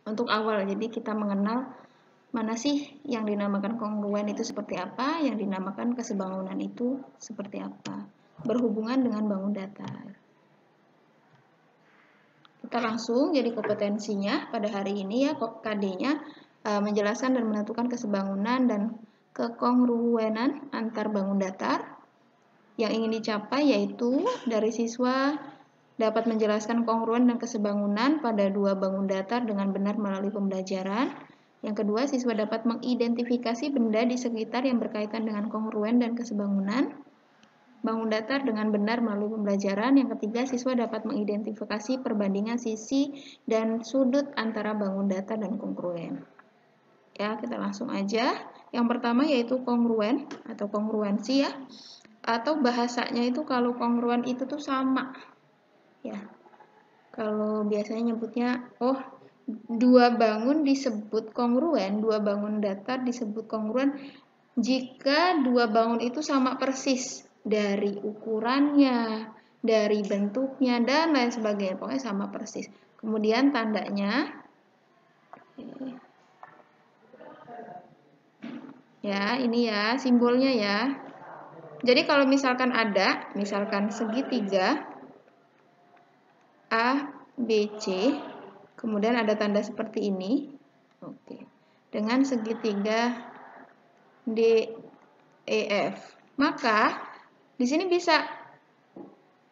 untuk awal. Jadi kita mengenal mana sih yang dinamakan kongruen itu seperti apa, yang dinamakan kesebangunan itu seperti apa, berhubungan dengan bangun datar. Kita langsung jadi kompetensinya pada hari ini ya, KD-nya menjelaskan dan menentukan kesebangunan dan kekongruenan antar bangun datar. Yang ingin dicapai yaitu dari siswa dapat menjelaskan kongruen dan kesebangunan pada dua bangun datar dengan benar melalui pembelajaran. Yang kedua, siswa dapat mengidentifikasi benda di sekitar yang berkaitan dengan kongruen dan kesebangunan bangun datar dengan benar melalui pembelajaran. Yang ketiga, siswa dapat mengidentifikasi perbandingan sisi dan sudut antara bangun datar dan kongruen. Ya, kita langsung aja. Yang pertama yaitu kongruen atau kongruensi ya. Atau bahasanya itu kalau kongruen itu tuh sama. Ya. Kalau biasanya nyebutnya dua bangun disebut kongruen, dua bangun datar disebut kongruen jika dua bangun itu sama persis dari ukurannya, dari bentuknya, dan lain sebagainya. Pokoknya sama persis. Kemudian tandanya, ya ini ya simbolnya ya. Jadi kalau misalkan ada, misalkan segitiga A, B, C, kemudian ada tanda seperti ini, oke, dengan segitiga D, E, F, maka di sini bisa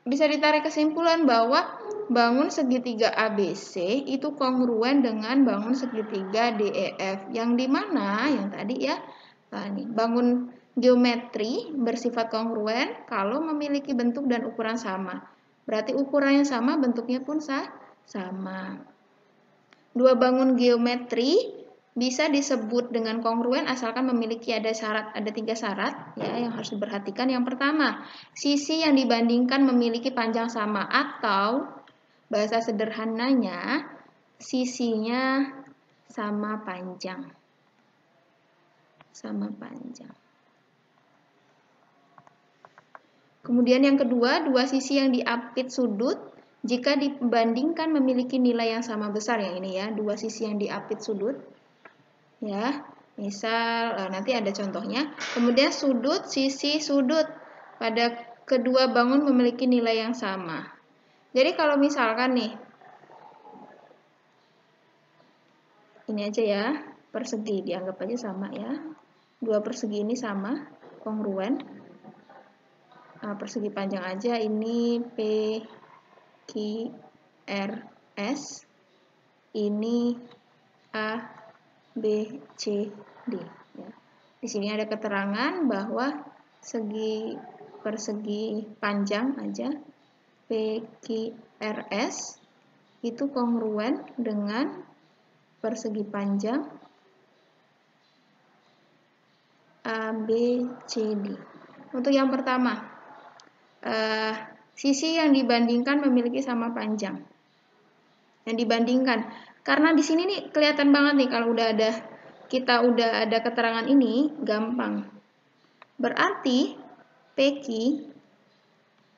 ditarik kesimpulan bahwa bangun segitiga ABC itu kongruen dengan bangun segitiga DEF, yang dimana yang tadi ya, bangun geometri bersifat kongruen kalau memiliki bentuk dan ukuran sama. Berarti ukurannya sama, bentuknya pun sama. Dua bangun geometri bisa disebut dengan kongruen asalkan memiliki ada 3 syarat ya yang harus diperhatikan. Yang pertama, sisi yang dibandingkan memiliki panjang sama, atau bahasa sederhananya sisinya sama panjang. Kemudian yang kedua, dua sisi yang diapit sudut jika dibandingkan memiliki nilai yang sama besar. Yang ini ya, dua sisi yang diapit sudut. Ya, misal nanti ada contohnya. Kemudian sisi sudut pada kedua bangun memiliki nilai yang sama. Jadi kalau misalkan nih, ini aja ya, persegi dianggap aja sama ya. Dua persegi ini sama, kongruen. Persegi panjang aja, ini P, Q, R, S. Ini A, B, C, D. Ya. Di sini ada keterangan bahwa persegi panjang aja P, Q, R, S itu kongruen dengan persegi panjang A, B, C, D. Untuk yang pertama, sisi yang dibandingkan memiliki sama panjang. Yang dibandingkan, karena di sini nih kelihatan banget nih kalau kita udah ada keterangan ini, gampang. Berarti PQ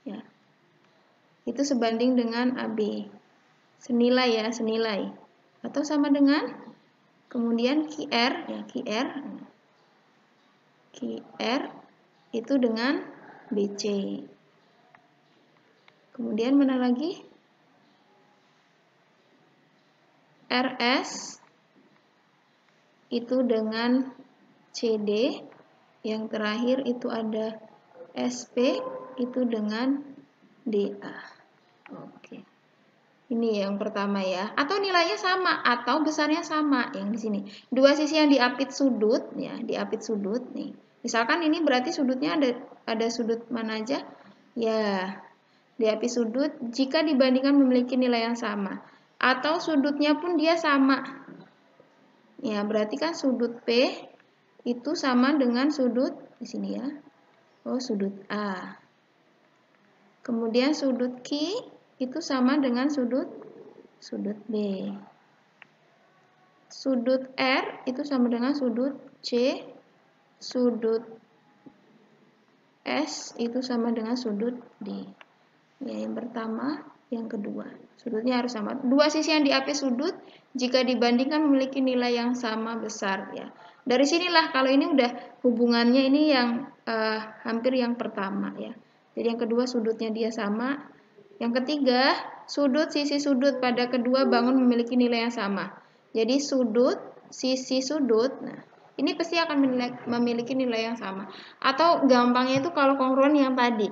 ya, itu sebanding dengan AB. Senilai ya, senilai. Atau sama dengan, kemudian QR ya, QR itu dengan BC. Kemudian mana lagi? RS itu dengan CD. Yang terakhir itu ada SP itu dengan DA. Oke. Ini yang pertama ya. Atau nilainya sama atau besarnya sama yang di sini. Dua sisi yang diapit sudut ya, diapit sudut nih. Misalkan ini berarti sudutnya ada sudut mana aja? Ya, diapit sudut jika dibandingkan memiliki nilai yang sama. Atau sudutnya pun dia sama. Ya, berarti kan sudut P itu sama dengan sudut di sini ya. Sudut A. Kemudian sudut Q itu sama dengan sudut B. Sudut R itu sama dengan sudut C. Sudut S itu sama dengan sudut D. Ya, yang pertama, yang kedua. Sudutnya harus sama. Dua sisi yang di AP sudut jika dibandingkan memiliki nilai yang sama besar ya. Dari sinilah kalau ini udah hubungannya ini yang hampir yang pertama ya. Jadi yang kedua sudutnya dia sama. Yang ketiga, sisi sudut pada kedua bangun memiliki nilai yang sama. Jadi sisi sudut, nah ini pasti akan memiliki nilai yang sama. Atau gampangnya itu kalau kongruen yang tadi,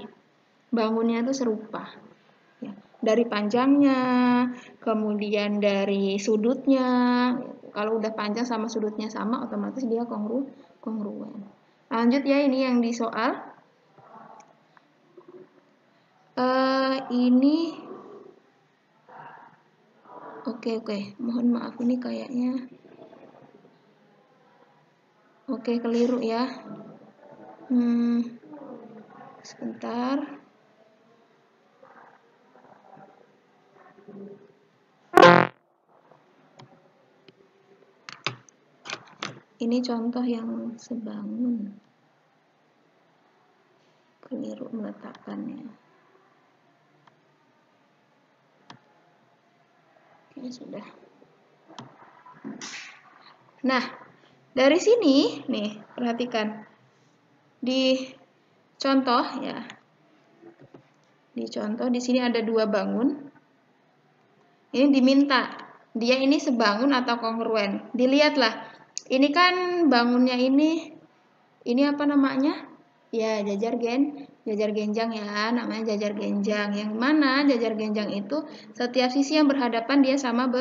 bangunnya itu serupa. Dari panjangnya, kemudian dari sudutnya. Kalau udah panjang sama sudutnya sama, otomatis dia kongruen. Lanjut ya, ini yang di soal. Ini oke. Mohon maaf ini kayaknya keliru ya. Sebentar. Ini contoh yang sebangun. Keliru meletakkannya. Oke, sudah. Nah, dari sini nih, perhatikan. Di contoh ya. Di contoh di sini ada dua bangun. Ini diminta dia ini sebangun atau kongruen. Dilihatlah. Ini kan bangunnya ini apa namanya? Ya, jajar genjang ya, namanya jajar genjang. Yang mana jajar genjang itu setiap sisi yang berhadapan dia sama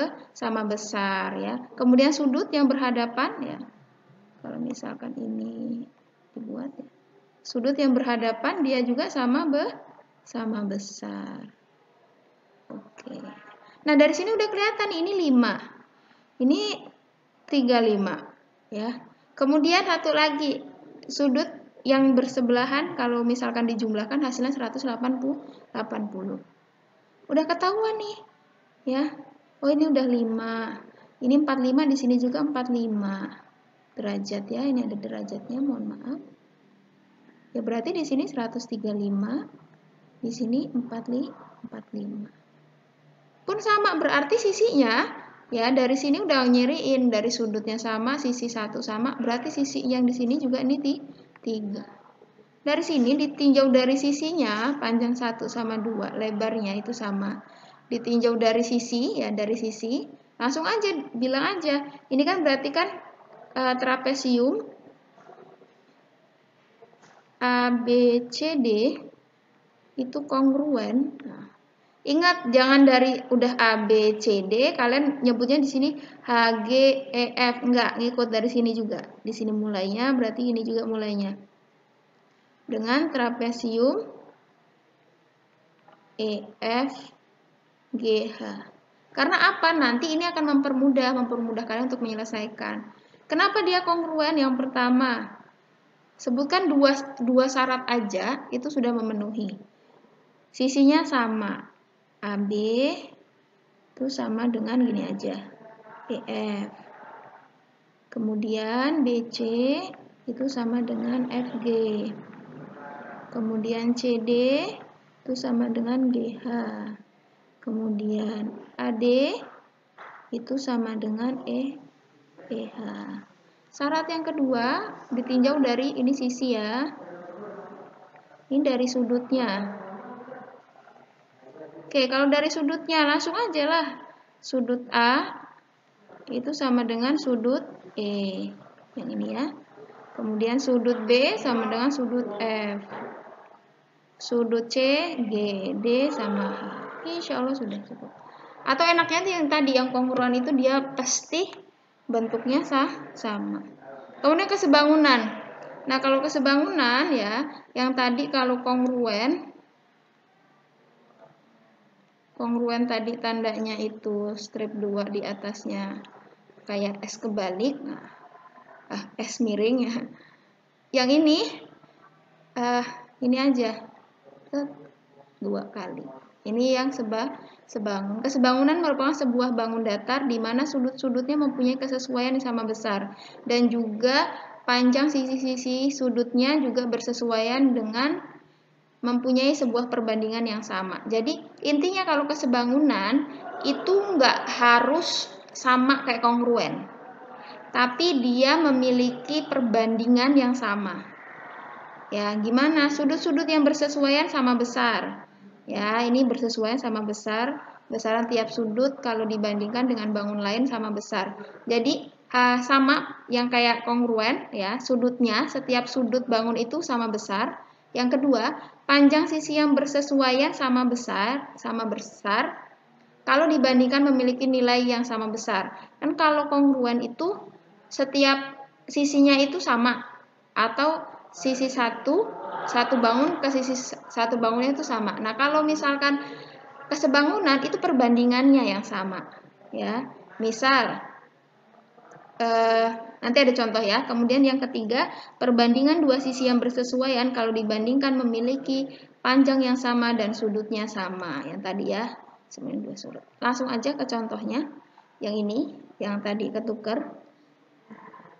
besar ya. Kemudian sudut yang berhadapan ya. Kalau misalkan ini dibuat ya. Sudut yang berhadapan dia juga sama besar. Oke. Nah, dari sini udah kelihatan ini 5. Ini 35 ya. Kemudian satu lagi, sudut yang bersebelahan kalau misalkan dijumlahkan hasilnya 180. Udah ketahuan nih ya. Oh, ini udah 5. Ini 45, di sini juga 45 derajat ya. Ini ada derajatnya, mohon maaf. Ya berarti di sini 135, di sini 45. Pun sama, berarti sisinya ya dari sini udah nyiriin dari sudutnya sama, sisi 1 sama, berarti sisi yang di sini juga ini 3. Dari sini ditinjau dari sisinya, panjang 1 sama 2, lebarnya itu sama. Ditinjau dari sisi ya, dari sisi, langsung aja bilang aja. Ini kan berarti kan trapesium ABCD itu kongruen. Nah, ingat jangan dari udah A B C D kalian nyebutnya di sini H G E F, enggak, ngikut dari sini juga. Di sini mulainya berarti ini juga mulainya. Dengan trapesium E F G H. Karena apa? Nanti ini akan mempermudah kalian untuk menyelesaikan. Kenapa dia kongruen? Yang pertama, sebutkan dua syarat aja itu sudah memenuhi. Sisinya sama. AB itu sama dengan gini aja. EF. Kemudian BC itu sama dengan FG. Kemudian CD itu sama dengan GH. Kemudian AD itu sama dengan EH. Syarat yang kedua ditinjau dari ini sisi ya. Ini dari sudutnya. Oke, kalau dari sudutnya langsung aja lah. Sudut A itu sama dengan sudut E. Yang ini ya. Kemudian sudut B sama dengan sudut F. Sudut C, G, D sama H. Insya Allah sudah cukup. Atau enaknya yang tadi, yang kongruen itu dia pasti bentuknya sama. Kemudian kesebangunan. Nah, kalau kesebangunan ya, yang tadi kalau kongruen tadi tandanya itu strip 2 di atasnya kayak S kebalik, nah, S miring ya. Yang ini aja 2 kali. Ini yang sebangun. Kesebangunan merupakan sebuah bangun datar di mana sudut-sudutnya mempunyai kesesuaian yang sama besar dan juga panjang sisi-sisi sudutnya juga bersesuaian dengan mempunyai sebuah perbandingan yang sama. Jadi intinya kalau kesebangunan itu nggak harus sama kayak kongruen, tapi dia memiliki perbandingan yang sama. Ya, gimana? Sudut-sudut yang bersesuaian sama besar. Ya, ini bersesuaian sama besar. Besaran tiap sudut kalau dibandingkan dengan bangun lain sama besar. Jadi sama yang kayak kongruen ya, sudutnya setiap sudut bangun itu sama besar. Yang kedua, panjang sisi yang bersesuaian sama besar kalau dibandingkan memiliki nilai yang sama besar. Kan kalau kongruen itu setiap sisinya itu sama, atau sisi satu bangun ke sisi satu bangunnya itu sama. Nah, kalau misalkan kesebangunan itu perbandingannya yang sama, ya. Misal, nanti ada contoh ya. Kemudian yang ketiga, perbandingan dua sisi yang bersesuaian kalau dibandingkan memiliki panjang yang sama dan sudutnya sama. Yang tadi ya, sebenarnya dua sudut. Langsung aja ke contohnya. Yang ini, yang tadi ketuker.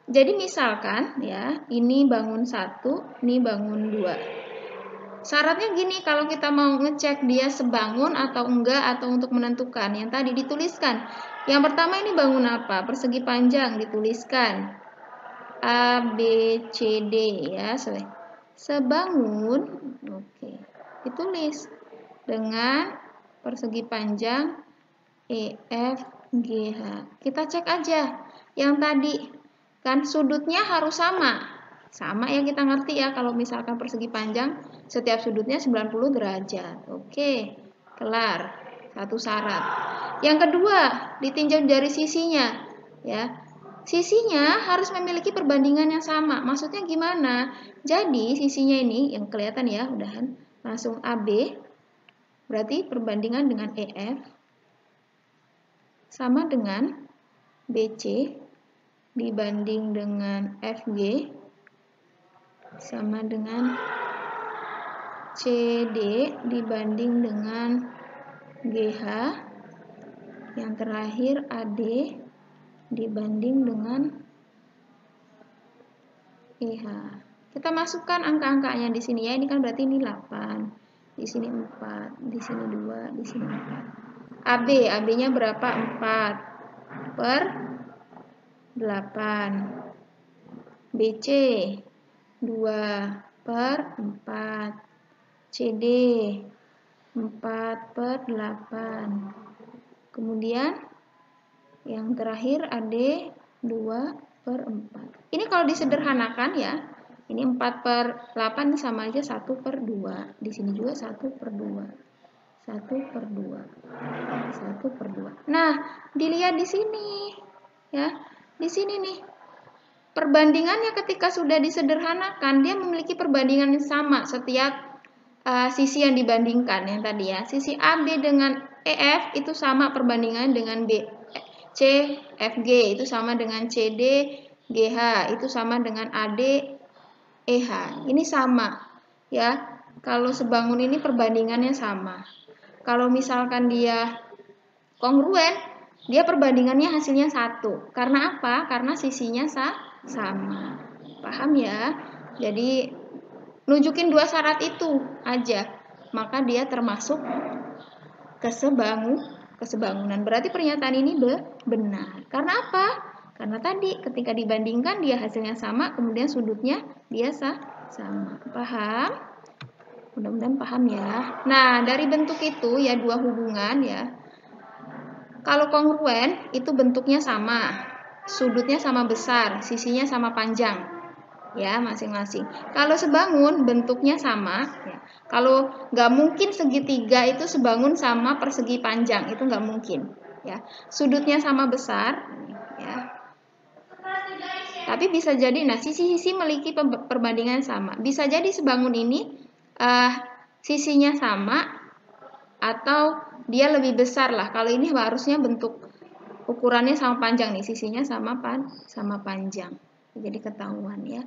Jadi misalkan ya, ini bangun 1, ini bangun 2. Syaratnya gini, kalau kita mau ngecek dia sebangun atau enggak, atau untuk menentukan, yang tadi dituliskan. Yang pertama ini bangun apa? Persegi panjang dituliskan. A, B, C, D ya. Sebangun, oke. Ditulis dengan persegi panjang E, F, G, H. Kita cek aja yang tadi. Kan sudutnya harus sama. Sama ya, kita ngerti ya kalau misalkan persegi panjang setiap sudutnya 90 derajat. Oke, kelar. Satu syarat. Yang kedua, ditinjau dari sisinya ya. Sisinya harus memiliki perbandingan yang sama. Maksudnya gimana? Jadi sisinya ini yang kelihatan ya, udahan. Langsung AB berarti perbandingan dengan EF sama dengan BC dibanding dengan FG sama dengan CD dibanding dengan GH, yang terakhir AD dibanding dengan EH. Kita masukkan angka-angkanya di sini ya. Ini kan berarti ini 8, di sini 4, di sini 2, di sini 4. AB-nya berapa? 4 per 8. BC 2 per 4. CD 4 per 8. Kemudian yang terakhir AD 2 per 4. Ini kalau disederhanakan ya, ini 4 per 8 sama aja 1 per 2. Di sini juga 1 per 2. 1 per 2. 1 per 2. Nah, dilihat di sini ya. Di sini nih. Perbandingannya ketika sudah disederhanakan, dia memiliki perbandingan yang sama setiap sisi yang dibandingkan yang tadi ya. Sisi AB dengan EF itu sama perbandingan dengan CFG itu sama dengan CD GH itu sama dengan AD EH. Ini sama ya. Kalau sebangun ini perbandingannya sama. Kalau misalkan dia kongruen, dia perbandingannya hasilnya 1. Karena apa? Karena sisinya sama. Paham ya? Jadi nunjukin dua syarat itu aja, maka dia termasuk kesebangunan. Berarti pernyataan ini benar. Karena apa? Karena tadi ketika dibandingkan dia hasilnya sama, kemudian sudutnya dia sama. Paham? Mudah-mudahan paham ya. Nah, dari bentuk itu ya dua hubungan ya. Kalau kongruen itu bentuknya sama, sudutnya sama besar, sisinya sama panjang. Ya, masing-masing. Kalau sebangun bentuknya sama ya. Kalau nggak mungkin segitiga itu sebangun sama persegi panjang, itu nggak mungkin ya. Sudutnya sama besar ya. Tapi bisa jadi nah sisi-sisi memiliki perbandingan sama. Bisa jadi sebangun ini sisinya sama atau dia lebih besar lah. Kalau ini harusnya bentuk ukurannya sama panjang nih, sisinya sama panjang. Jadi ketahuan ya.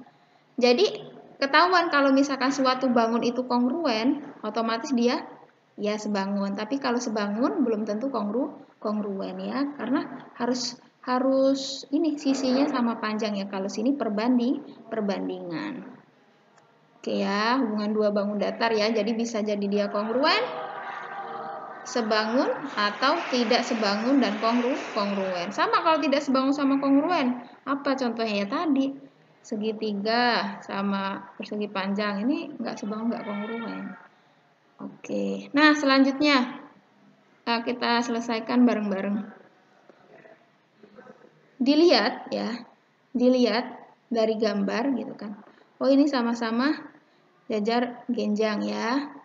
Jadi ketahuan kalau misalkan suatu bangun itu kongruen, otomatis dia ya sebangun. Tapi kalau sebangun belum tentu kongruen ya, karena harus ini sisinya sama panjang ya. Kalau sini perbandingan. Oke. Oke ya, hubungan dua bangun datar ya. Jadi bisa jadi dia kongruen, sebangun, atau tidak sebangun dan kongruen. Sama kalau tidak sebangun sama kongruen. Apa contohnya ya tadi? Segitiga sama persegi panjang. Ini nggak sebangun, nggak kongruen. Oke, nah selanjutnya kita selesaikan bareng-bareng. Dilihat ya, dilihat dari gambar gitu kan. Oh ini sama-sama jajar genjang ya.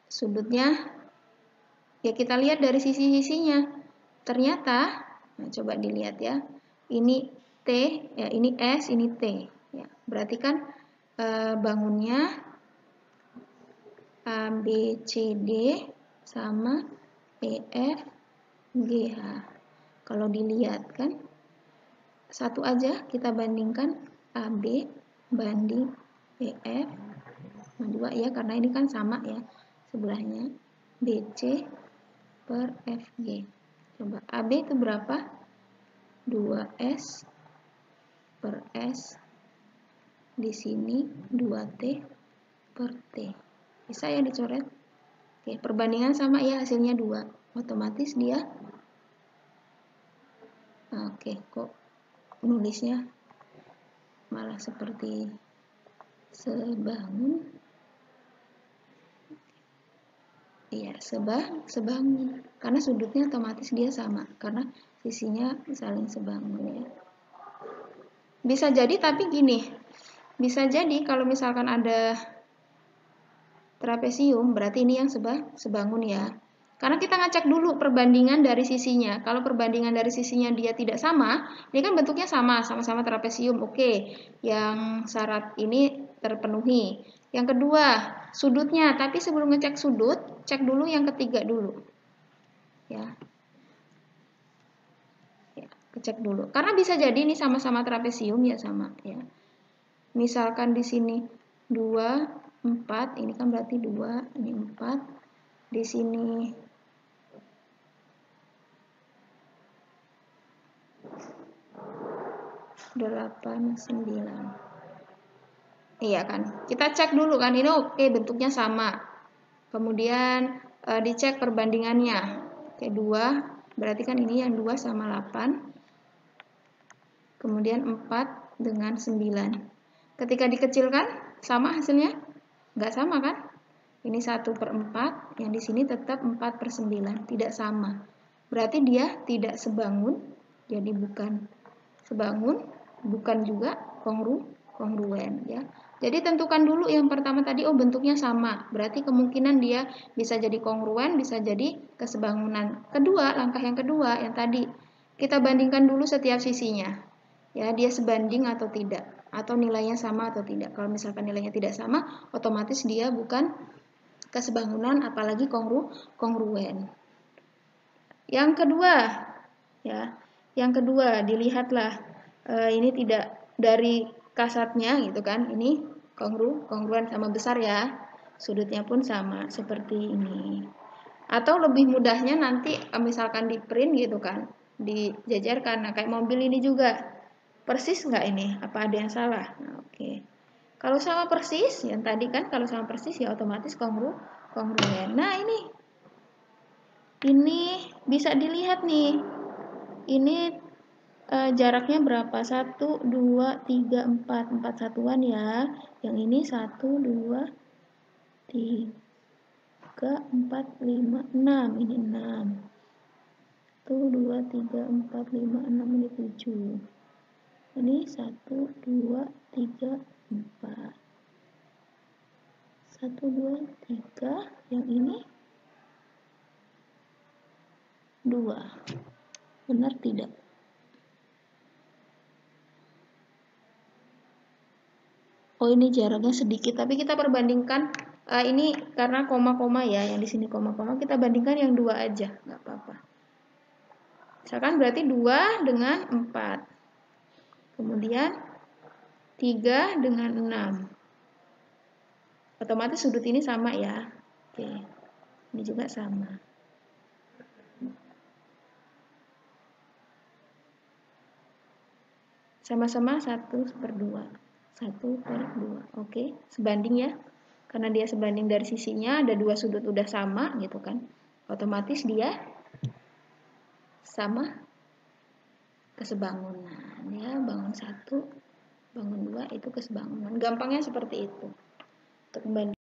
Sudutnya ya kita lihat dari sisi-sisinya. Ternyata, nah coba dilihat ya. Ini T, ya ini S, ini T. Ya, berarti kan bangunnya A, B, C, D sama E, F, G, H. Kalau dilihat kan, satu aja kita bandingkan AB banding EF. Nah, 2 ya, karena ini kan sama ya sebelahnya. BC per FG. Coba AB itu berapa? 2S per S. Di sini 2T per T. Bisa ya dicoret? Oke, perbandingan sama ya, hasilnya 2. Otomatis dia oke, kok nulisnya malah seperti sebangun. Iya, sebangun. Karena sudutnya otomatis dia sama, karena sisinya saling sebangun ya. Bisa jadi tapi gini, bisa jadi kalau misalkan ada trapesium, berarti ini yang sebangun ya. Karena kita ngecek dulu perbandingan dari sisinya. Kalau perbandingan dari sisinya dia tidak sama, ini kan bentuknya sama-sama trapesium. Oke, yang syarat ini terpenuhi. Yang kedua, sudutnya. Tapi sebelum ngecek sudut, cek dulu yang ketiga dulu. Ya. Cek dulu. Karena bisa jadi ini sama-sama trapesium ya sama ya. Misalkan di sini 2, 4, ini kan berarti 2, ini 4. Di sini 8, 9. Iya kan? Kita cek dulu kan, ini oke bentuknya sama. Kemudian dicek perbandingannya. Oke, 2, berarti kan ini yang 2 sama 8. Kemudian 4 dengan 9. Ketika dikecilkan, sama hasilnya? Nggak sama kan? Ini 1/4, yang di sini tetap 4/9. Tidak sama. Berarti dia tidak sebangun, jadi bukan sebangun, bukan juga kongruen ya. Jadi tentukan dulu yang pertama tadi, oh bentuknya sama. Berarti kemungkinan dia bisa jadi kongruen, bisa jadi kesebangunan. Kedua, langkah yang kedua yang tadi, kita bandingkan dulu setiap sisinya. Ya, dia sebanding atau tidak, atau nilainya sama atau tidak. Kalau misalkan nilainya tidak sama, otomatis dia bukan kesebangunan, apalagi kongruen. Yang kedua, ya, yang kedua dilihatlah ini tidak dari kasatnya gitu kan, ini kongruen sama besar ya, sudutnya pun sama seperti ini. Atau lebih mudahnya nanti misalkan di print gitu kan, dijajarkan. Nah, kayak mobil ini juga persis nggak ini? Apa ada yang salah? Nah, oke. Kalau sama persis, yang tadi kan kalau sama persis ya otomatis kongruen. Nah, ini bisa dilihat nih. Ini jaraknya berapa? 1, 2, 3, 4. 4 satuan ya. Yang ini 1, 2, 3, 4, 5, 6. Ini 6. 1, 2, 3, 4, 5, 6. Ini 7. Ini 1, 2, 3, 4. 1, 2, 3. Yang ini 2. Benar tidak? Oh, ini jaraknya sedikit, tapi kita perbandingkan ini karena koma-koma ya, yang di sini koma-koma, kita bandingkan yang 2 aja, nggak apa-apa. Misalkan berarti 2 dengan 4. Kemudian 3 dengan 6. Otomatis sudut ini sama ya. Oke. Ini juga sama. Sama-sama 1/2. 1/2. Oke, sebanding ya. Karena dia sebanding dari sisinya, ada dua sudut udah sama gitu kan. Otomatis dia sama kesebangunan ya. Bangun 1, bangun 2 itu kesebangunan. Gampangnya seperti itu. Untuk membanding